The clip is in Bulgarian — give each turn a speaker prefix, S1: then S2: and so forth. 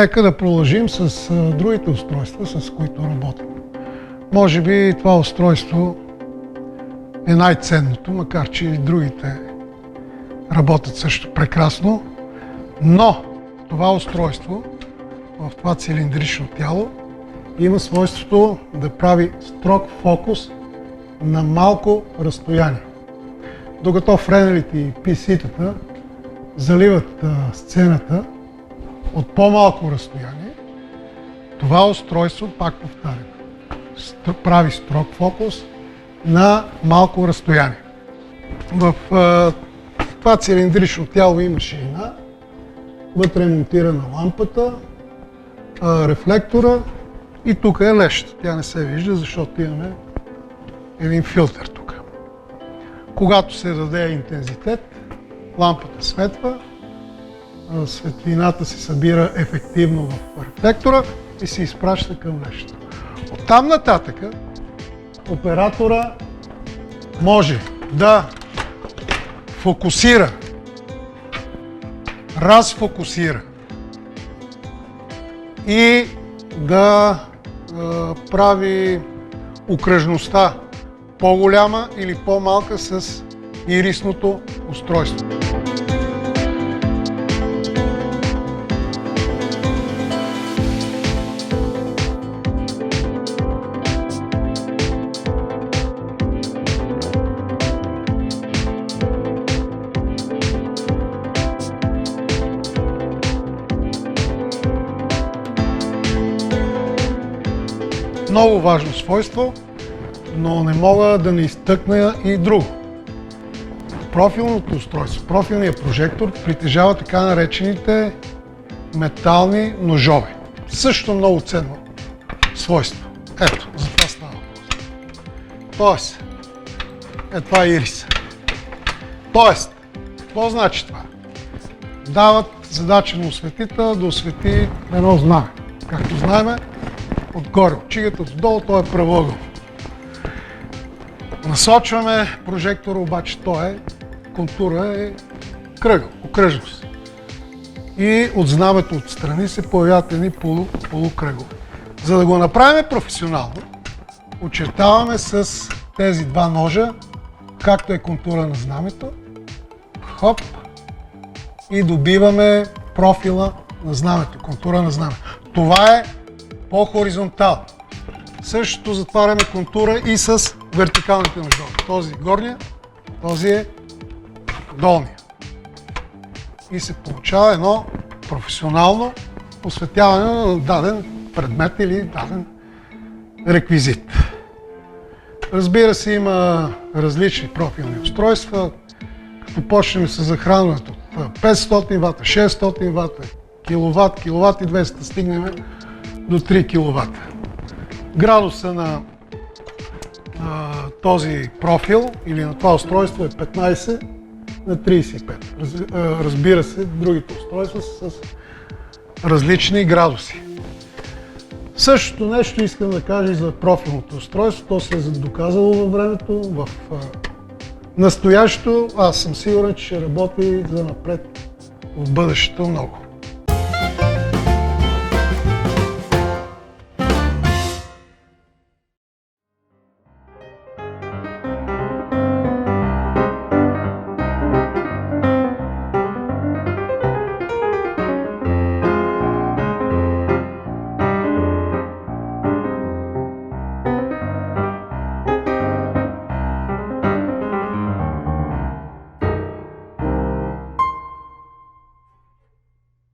S1: нека да продължим с другите устройства, с които работим. Може би това устройство е най-ценното, макар че и другите работят също прекрасно, но това устройство в това цилиндрично тяло има свойството да прави строг фокус на малко разстояние. Докато френерите и PC-тата заливат сцената от по-малко разстояние, това устройство, пак повтарям, прави строг фокус на малко разстояние. В това цилиндрично тяло има ширина, вътре е монтирана лампата, рефлектора и тук е лещата. Тя не се вижда, защото имаме един филтър тук. Когато се даде интензитет, лампата светва, светлината се събира ефективно в рефлектора и се изпраща към лещата. Оттам нататък оператора може да фокусира, разфокусира и да прави окръжността по-голяма или по-малка с ирисното устройство. Много важно свойство, но не мога да не изтъкна и друго. Профилното устройство, профилният прожектор притежава така наречените метални ножове. Също много ценно свойство. Ето, за това става въпрос. Тоест, това е ирис. Тоест, какво значи това? Дават задача на осветител да освети едно знаме. Както знаем, отгоре от чигата, отдолу, той е правоъгъл. Насочваме прожектора, обаче контура е кръгъл, окръжност. И от знамето отстрани се появяват едни полукръгове. За да го направим професионално, очертаваме с тези два ножа, както е контура на знамето, хоп, и добиваме профила на знамето, контура на знамето. Това е по-хоризонтално. Същото затваряме контура и с вертикалните ножове. Този горния, този е долния. И се получава едно професионално осветяване на даден предмет или даден реквизит. Разбира се, има различни профилни устройства. Като почнем с захранването от 500 вата, 600 вата, киловатт, киловатт и 200, стигнем до 3 киловата. Градуса на този профил или на това устройство е 15 на 35. Разбира се, другите устройства са с различни градуси. Същото нещо искам да кажа и за профилното устройство. То се е доказало във времето, в настоящето. Аз съм сигурен, че ще работи за напред в бъдещето много.